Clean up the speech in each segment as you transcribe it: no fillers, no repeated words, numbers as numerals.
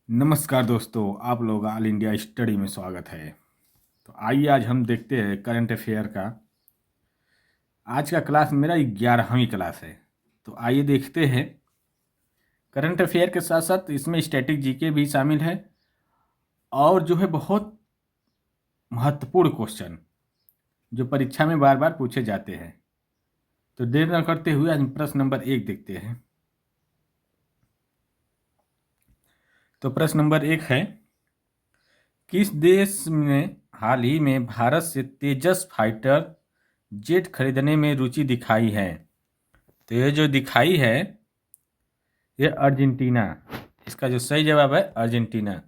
नमस्कार दोस्तों, आप लोग ऑल इंडिया स्टडी में स्वागत है। तो आइए आज हम देखते हैं करंट अफेयर का। आज का क्लास मेरा 11वीं क्लास है। तो आइए देखते हैं। करंट अफेयर के साथ साथ इसमें स्टैटिक जीके भी शामिल है और जो है बहुत महत्वपूर्ण क्वेश्चन जो परीक्षा में बार बार पूछे जाते हैं। तो देर न करते हुए आज प्रश्न नंबर 1 देखते हैं। तो प्रश्न नंबर 1 है, किस देश ने हाल ही में भारत से तेजस फाइटर जेट खरीदने में रुचि दिखाई है? तो ये जो दिखाई है ये अर्जेंटीना। इसका जो सही जवाब है अर्जेंटीना।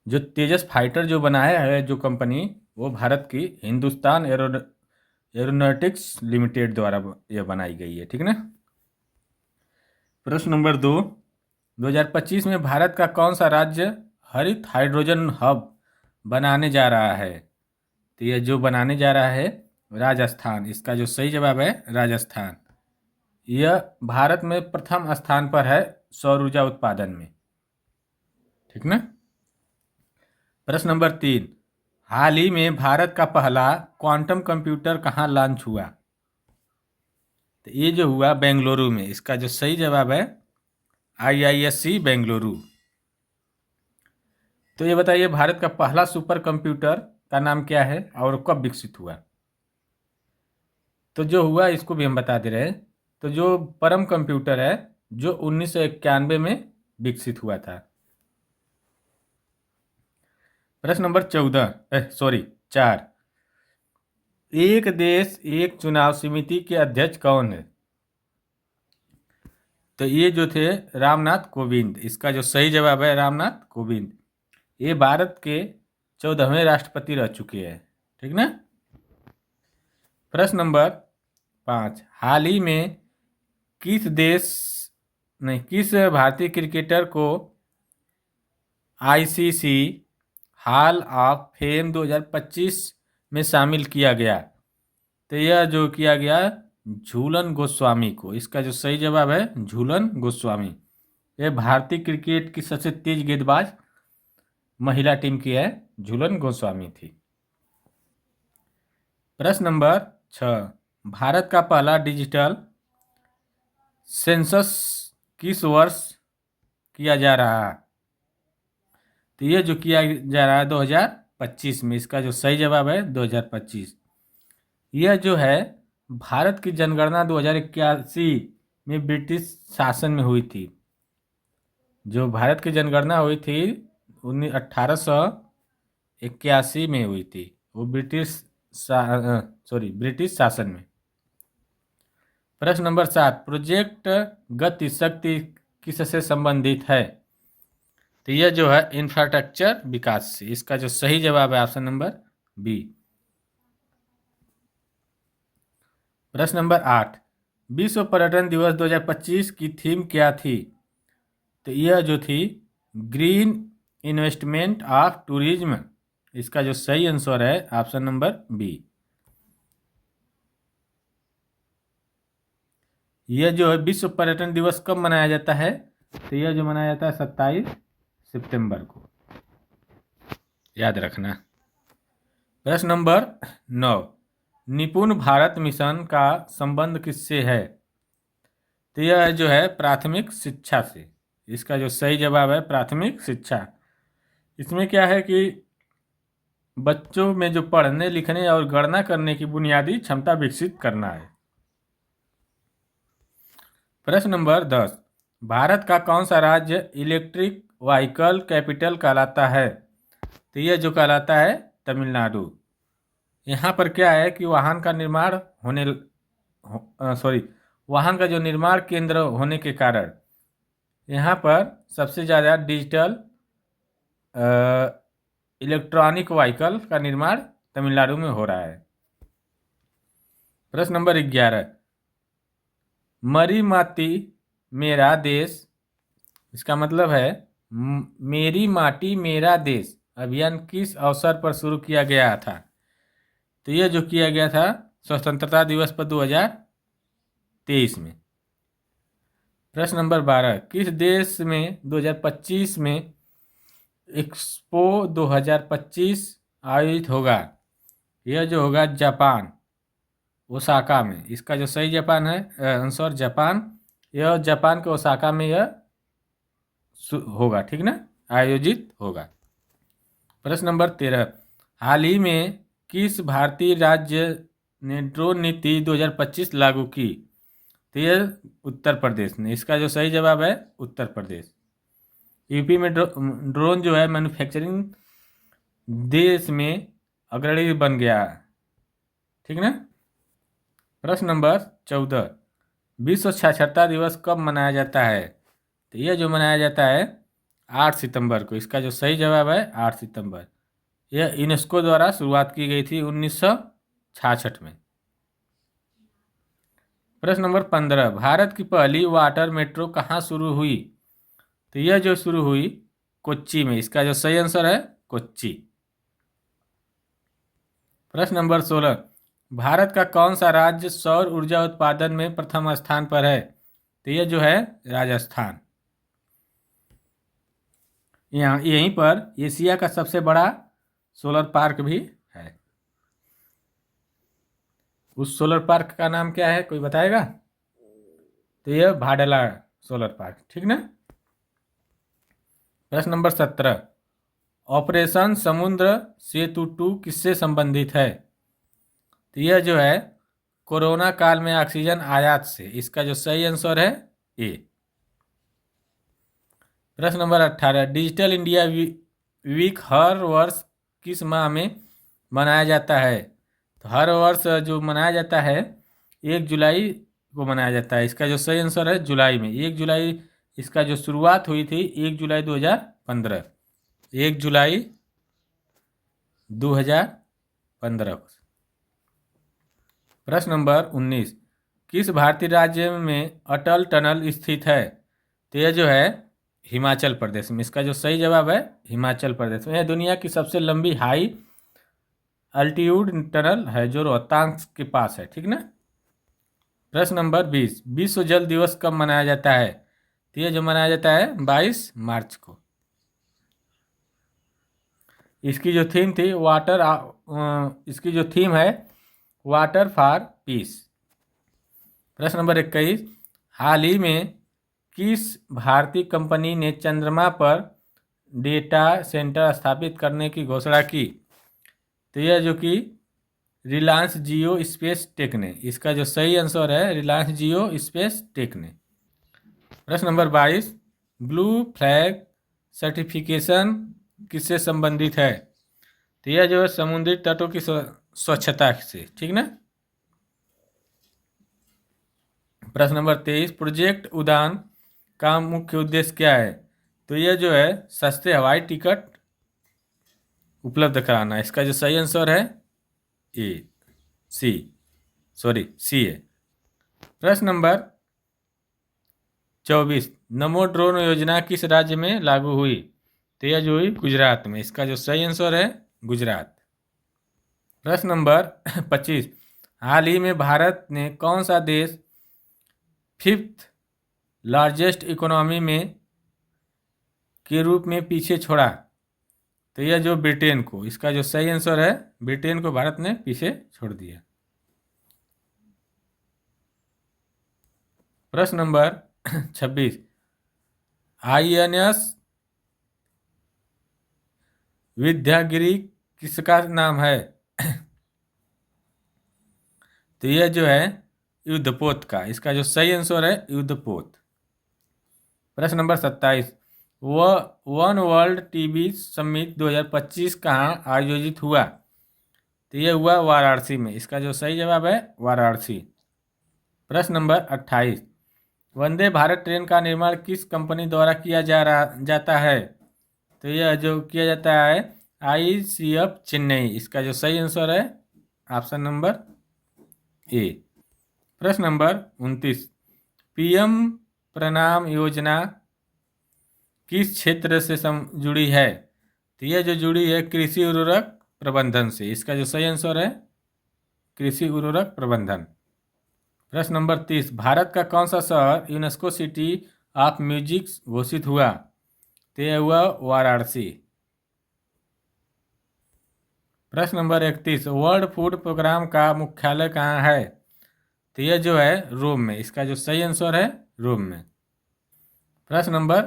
जो तेजस फाइटर जो बनाया है जो कंपनी, वो भारत की हिंदुस्तान एरोनॉटिक्स लिमिटेड द्वारा यह बनाई गई है। ठीक ना। प्रश्न नंबर 2, 2025 में भारत का कौन सा राज्य हरित हाइड्रोजन हब बनाने जा रहा है? तो यह जो बनाने जा रहा है राजस्थान। इसका जो सही जवाब है राजस्थान। यह भारत में प्रथम स्थान पर है सौर ऊर्जा उत्पादन में। ठीक ना। प्रश्न नंबर 3, हाल ही में भारत का पहला क्वांटम कंप्यूटर कहाँ लॉन्च हुआ? तो ये जो हुआ बेंगलुरु में। इसका जो सही जवाब है IISc बेंगलुरु। तो ये बताइए भारत का पहला सुपर कंप्यूटर का नाम क्या है और कब विकसित हुआ? तो जो हुआ इसको भी हम बता दे रहे हैं। तो जो परम कंप्यूटर है जो 1991 में विकसित हुआ था। प्रश्न नंबर 4, एक देश एक चुनाव समिति के अध्यक्ष कौन है? तो ये जो थे रामनाथ कोविंद। इसका जो सही जवाब है रामनाथ कोविंद। ये भारत के 14वें राष्ट्रपति रह चुके हैं। ठीक ना। प्रश्न नंबर 5, हाल ही में किस भारतीय क्रिकेटर को ICC हॉल ऑफ फेम 2025 में शामिल किया गया? तो यह जो किया गया झूलन गोस्वामी को। इसका जो सही जवाब है झूलन गोस्वामी। यह भारतीय क्रिकेट की सबसे तेज गेंदबाज महिला टीम की है, झूलन गोस्वामी थी। प्रश्न नंबर 6, भारत का पहला डिजिटल सेंसस किस वर्ष किया जा रहा है? तो ये जो किया जा रहा है 2025 में। इसका जो सही जवाब है 2025। यह जो है भारत की जनगणना 2081 में ब्रिटिश शासन में हुई थी। जो भारत की जनगणना हुई थी 1881 में हुई थी, वो ब्रिटिश शासन में। प्रश्न नंबर 7, प्रोजेक्ट गति शक्ति किससे संबंधित है? तो यह जो है इंफ्रास्ट्रक्चर विकास से। इसका जो सही जवाब है ऑप्शन नंबर बी। प्रश्न नंबर 8, विश्व पर्यटन दिवस 2025 की थीम क्या थी? तो यह जो थी ग्रीन इन्वेस्टमेंट ऑफ टूरिज्म। इसका जो सही आंसर है ऑप्शन नंबर बी। यह जो है विश्व पर्यटन दिवस कब मनाया जाता है? तो यह जो मनाया जाता है 27 सितंबर को, याद रखना। प्रश्न नंबर 9, निपुण भारत मिशन का संबंध किससे है? तो यह जो है प्राथमिक शिक्षा से। इसका जो सही जवाब है प्राथमिक शिक्षा। इसमें क्या है कि बच्चों में जो पढ़ने लिखने और गणना करने की बुनियादी क्षमता विकसित करना है। प्रश्न नंबर 10, भारत का कौन सा राज्य इलेक्ट्रिक व्हीकल कैपिटल कहलाता है? तो यह जो कहलाता है तमिलनाडु। यहाँ पर क्या है कि वाहन का जो निर्माण केंद्र होने के कारण यहाँ पर सबसे ज़्यादा डिजिटल इलेक्ट्रॉनिक व्हीकल का निर्माण तमिलनाडु में हो रहा है। प्रश्न नंबर 11, मरी माटी मेरा देश, इसका मतलब है मेरी माटी मेरा देश अभियान किस अवसर पर शुरू किया गया था? तो यह जो किया गया था स्वतंत्रता दिवस पर 2023 में। प्रश्न नंबर 12, किस देश में 2025 में एक्सपो 2025 आयोजित होगा? यह जो होगा जापान, ओसाका में। इसका जो सही जापान है आंसर जापान, यह जापान के ओसाका में यह होगा, ठीक ना, आयोजित होगा। प्रश्न नंबर 13, हाल ही में किस भारतीय राज्य ने ड्रोन नीति 2025 लागू की? तो यह उत्तर प्रदेश ने। इसका जो सही जवाब है उत्तर प्रदेश। यूपी में ड्रोन जो है मैन्युफैक्चरिंग देश में अग्रणी बन गया, ठीक ना। प्रश्न नंबर 14, विश्व साक्षरता दिवस कब मनाया जाता है? तो यह जो मनाया जाता है 8 सितंबर को। इसका जो सही जवाब है 8 सितंबर। यह यूनेस्को द्वारा शुरुआत की गई थी 1966 में। प्रश्न नंबर 15, भारत की पहली वाटर मेट्रो कहाँ शुरू हुई? तो यह जो शुरू हुई कोच्चि में। इसका जो सही आंसर है कोच्चि। प्रश्न नंबर 16, भारत का कौन सा राज्य सौर ऊर्जा उत्पादन में प्रथम स्थान पर है? तो यह जो है राजस्थान। यहाँ यहीं पर एशिया का सबसे बड़ा सोलर पार्क भी है। उस सोलर पार्क का नाम क्या है, कोई बताएगा? तो यह भाडला सोलर पार्क, ठीक ना। प्रश्न नंबर 17, ऑपरेशन समुद्र सेतु 2 किससे संबंधित है? तो यह जो है कोरोना काल में ऑक्सीजन आयात से। इसका जो सही आंसर है ए। प्रश्न नंबर 18, डिजिटल इंडिया वीक हर वर्ष किस माह में मनाया जाता है? तो हर वर्ष जो मनाया जाता है 1 जुलाई को मनाया जाता है। इसका जो सही आंसर है जुलाई में। 1 जुलाई इसका जो शुरुआत हुई थी 1 जुलाई 2015, 1 जुलाई 2015। प्रश्न नंबर 19, किस भारतीय राज्य में अटल टनल स्थित है? तो यह जो है हिमाचल प्रदेश में। इसका जो सही जवाब है हिमाचल प्रदेश में। यह दुनिया की सबसे लंबी हाई अल्टीट्यूड टनल है जो रोहतांग के पास है, ठीक ना। प्रश्न नंबर 20, विश्व जल दिवस कब मनाया जाता है? तो यह जो मनाया जाता है 22 मार्च को। इसकी जो थीम थी इसकी जो थीम है वाटर फॉर पीस। प्रश्न नंबर 21, हाल ही में किस भारतीय कंपनी ने चंद्रमा पर डेटा सेंटर स्थापित करने की घोषणा की? तो यह जो कि रिलायंस जियो स्पेस टेक ने। इसका जो सही आंसर है रिलायंस जियो स्पेस टेक ने। प्रश्न नंबर 22, ब्लू फ्लैग सर्टिफिकेशन किससे संबंधित है? तो यह जो है समुद्री तटों की स्वच्छता से, ठीक ना। प्रश्न नंबर 23, प्रोजेक्ट उड़ान का मुख्य उद्देश्य क्या है? तो यह जो है सस्ते हवाई टिकट उपलब्ध कराना। इसका जो सही आंसर है सी है। प्रश्न नंबर 24, नमो ड्रोन योजना किस राज्य में लागू हुई? तो यह जो हुई गुजरात में। इसका जो सही आंसर है गुजरात। प्रश्न नंबर 25, हाल ही में भारत ने कौन सा देश 5th लार्जेस्ट इकोनॉमी में के रूप में पीछे छोड़ा? तो यह जो ब्रिटेन को। इसका जो सही आंसर है ब्रिटेन को भारत ने पीछे छोड़ दिया। प्रश्न नंबर 26, INS विद्यागिरी किसका नाम है? तो यह जो है युद्धपोत का। इसका जो सही आंसर है युद्धपोत। प्रश्न number 27, one world TB summit 2025 कहाँ आयोजित हुआ? तो यह हुआ वाराणसी में। इसका जो सही जवाब है वाराणसी। प्रश्न नंबर 28, वंदे भारत ट्रेन का निर्माण किस कंपनी द्वारा किया जाता है? तो यह जो किया जाता है ICF चेन्नई। इसका जो सही आंसर है ऑप्शन नंबर ए। प्रश्न नंबर 29, PM प्रणाम योजना किस क्षेत्र से जुड़ी है? तो यह जो जुड़ी है कृषि उर्वरक प्रबंधन से। इसका जो सही आंसर है कृषि उर्वरक प्रबंधन। प्रश्न नंबर 30, भारत का कौन सा शहर यूनेस्को सिटी ऑफ म्यूजिक घोषित हुआ? तो यह हुआ वाराणसी। प्रश्न नंबर 31, वर्ल्ड फूड प्रोग्राम का मुख्यालय कहाँ है? तो यह जो है रोम में। इसका जो सही आंसर है रोम में। प्रश्न नंबर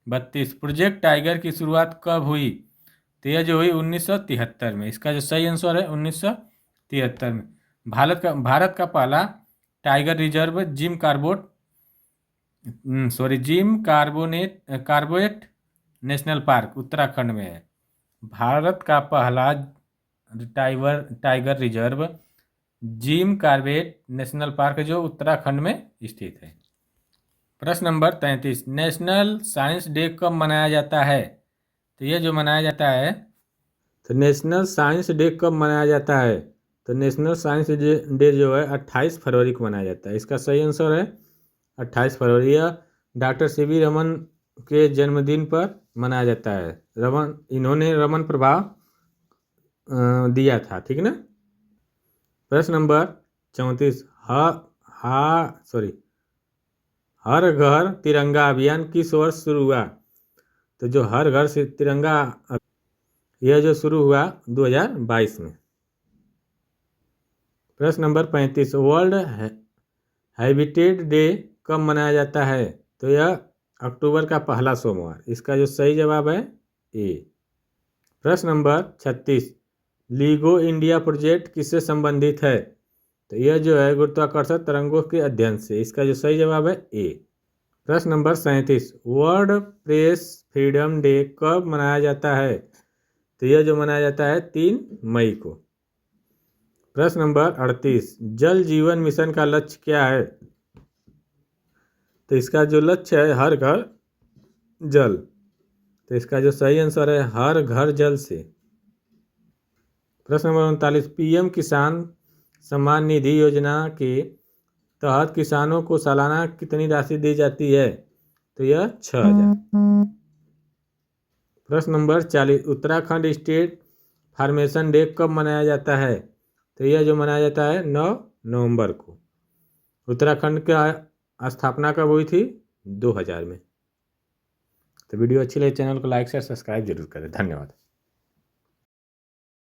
32, प्रोजेक्ट टाइगर की शुरुआत कब हुई? तो यह जो हुई 1973 में। इसका जो सही आंसर है 1973 में। भारत का पहला tiger reserve Corbett national park Uttarakhand में है। भारत का पहला tiger reserve Jim Corbett national park जो उत्तराखंड में स्थित है। प्रश्न नंबर 33, नेशनल साइंस डे कब मनाया जाता है? तो ये जो मनाया जाता है, तो नेशनल साइंस डे कब मनाया जाता है? तो नेशनल साइंस डे जो है 28 फरवरी को मनाया जाता है। इसका सही आंसर है 28 फरवरी। यह डॉक्टर सीवी रमन के जन्मदिन पर मनाया जाता है। इन्होंने रमन प्रभाव दिया था, ठीक ना। प्रश्न नंबर 34, हर घर तिरंगा अभियान किस वर्ष शुरू हुआ? तो जो हर घर से तिरंगा यह जो शुरू हुआ 2022 में। प्रश्न नंबर 35, वर्ल्ड हैबिटेट डे कब मनाया जाता है? तो यह अक्टूबर का पहला सोमवार। इसका जो सही जवाब है ए। प्रश्न नंबर 36, लीगो इंडिया प्रोजेक्ट किससे संबंधित है? तो यह जो है गुरुत्वाकर्षण तरंगों के अध्ययन से। इसका जो सही जवाब है ए। प्रश्न number 37, world press freedom day कब मनाया जाता है? तो यह जो मनाया जाता है 3 मई को। प्रश्न नंबर 38, जल जीवन मिशन का लक्ष्य क्या है? तो इसका जो लक्ष्य है हर घर जल। तो इसका जो सही आंसर है हर घर जल से। प्रश्न नंबर 39, पीएम किसान सम्मान निधि योजना के तहत किसानों को सालाना कितनी राशि दी जाती है? तो यह 6,000। प्रश्न number 40, Uttarakhand state formation day कब मनाया जाता है? तो यह जो मनाया जाता है 9 नवंबर को। उत्तराखंड का स्थापना कब हुई थी? 2000 में। तो वीडियो अच्छी लगे चैनल को लाइक शेयर सब्सक्राइब जरूर करें। धन्यवाद।